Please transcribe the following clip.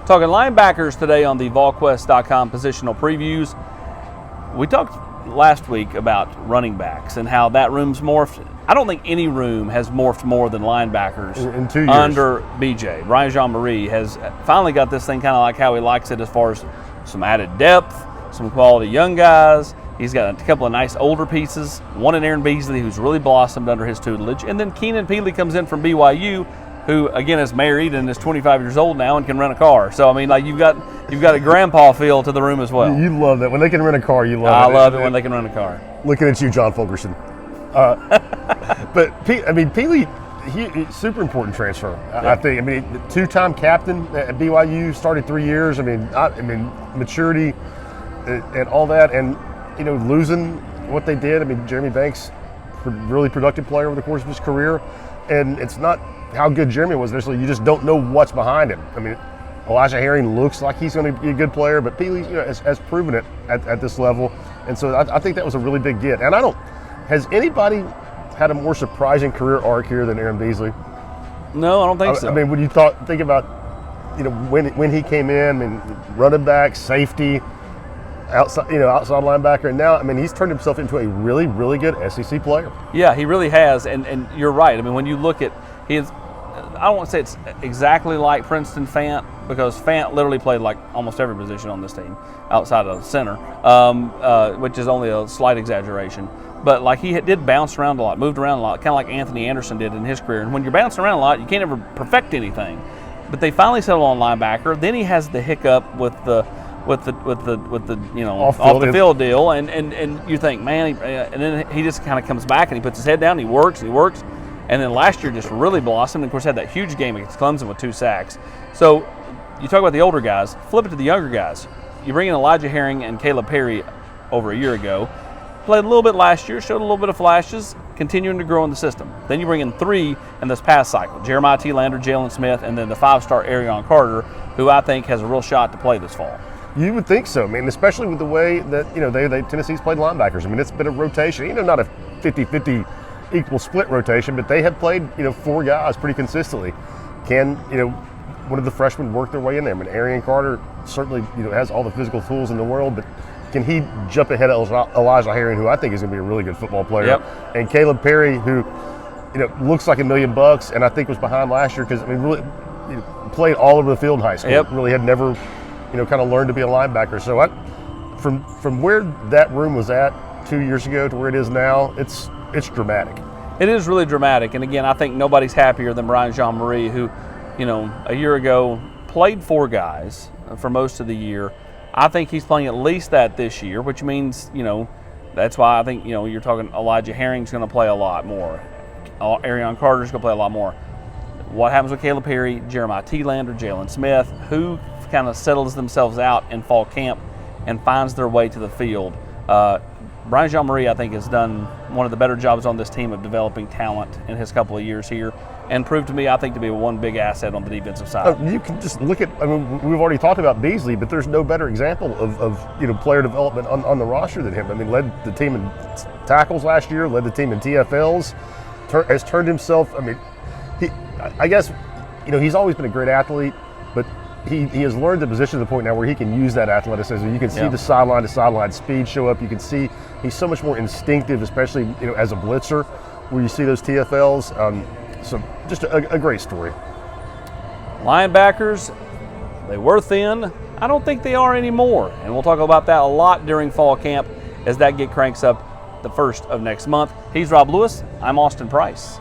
Talking linebackers today on the Volquest.com positional previews. We talked last week about running backs and how that room's morphed. I don't think any room has morphed more than linebackers in 2 years. Under BJ. Brian Jean-Marie has finally got this thing kind of like how he likes it, as far as some added depth, some quality young guys. He's got a couple of nice older pieces. One in Aaron Beasley, who's really blossomed under his tutelage. And then Keenan Peely comes in from BYU, who again is married and is 25 years old now and can rent a car. So I mean, like you've got a grandpa feel to the room as well. You love that when they can rent a car. You love it. I love it when they can rent a car. Looking at you, John Fulkerson. But Peely, super important transfer. Yeah. I think. I mean, two-time captain at BYU, started 3 years. I mean, maturity and all that, and losing what they did. I mean, Jeremy Banks, really productive player over the course of his career, and it's not how good Jeremy was necessarily. You just don't know what's behind him. I mean, Elijah Herring looks like he's going to be a good player, but Peely, has proven it at this level, and so I think that was a really big get. And has anybody had a more surprising career arc here than Aaron Beasley? No, I don't think so. I mean, when you think about, when he came in, I mean, running back, safety, outside linebacker, and now, I mean, he's turned himself into a really, really good SEC player. Yeah, he really has, and you're right. I mean, when you look at his, I don't want to say it's exactly like Princeton Fant, because Fant literally played like almost every position on this team outside of the center, which is only a slight exaggeration. But like he did bounce around a lot, moved around a lot, kind of like Anthony Anderson did in his career. And when you're bouncing around a lot, you can't ever perfect anything. But they finally settled on linebacker. Then he has the hiccup with the off the field deal, and you think, man, and then he just kind of comes back and he puts his head down, he works, and then last year just really blossomed. And of course, had that huge game against Clemson with 2 sacks. So you talk about the older guys, flip it to the younger guys. You bring in Elijah Herring and Caleb Perry over a year ago. Played a little bit last year, showed a little bit of flashes, continuing to grow in the system. Then you bring in 3 in this past cycle: Jeremiah T. Lander, Jalen Smith, and then the 5-star Arion Carter, who I think has a real shot to play this fall. You would think so. I mean, especially with the way that Tennessee's played linebackers. I mean, it's been a rotation, not a 50-50 equal split rotation, but they have played 4 guys pretty consistently. Can one of the freshmen work their way in there? I mean, Arion Carter certainly has all the physical tools in the world, but can he jump ahead of Elijah Herring, who I think is going to be a really good football player? Yep. And Caleb Perry, who looks like $1 million, and I think was behind last year because really played all over the field in high school. Yep. Really had never kind of learned to be a linebacker. So from where that room was at 2 years ago to where it is now, it's dramatic. It is really dramatic, and again, I think nobody's happier than Brian Jean-Marie, who a year ago played 4 guys for most of the year. I think he's playing at least that this year, which means, that's why I think, you're talking Elijah Herring's going to play a lot more. Arion Carter's going to play a lot more. What happens with Caleb Perry, Jeremiah T. Lander, Jalen Smith, who kind of settles themselves out in fall camp and finds their way to the field? Brian Jean-Marie, I think, has done one of the better jobs on this team of developing talent in his couple of years here, and proved to me, I think, to be one big asset on the defensive side. You can just look at, we've already talked about Beasley, but there's no better example of player development on the roster than him. I mean, led the team in tackles last year, led the team in TFLs, has turned himself, I guess, he's always been a great athlete, but he has learned the position to the point now where he can use that athleticism. You can see the sideline to sideline speed show up. You can see he's so much more instinctive, especially as a blitzer, where you see those TFLs. So just a great story. Linebackers, they were thin. I don't think they are anymore, and we'll talk about that a lot during fall camp as that cranks up the 1st of next month. He's Rob Lewis. I'm Austin Price.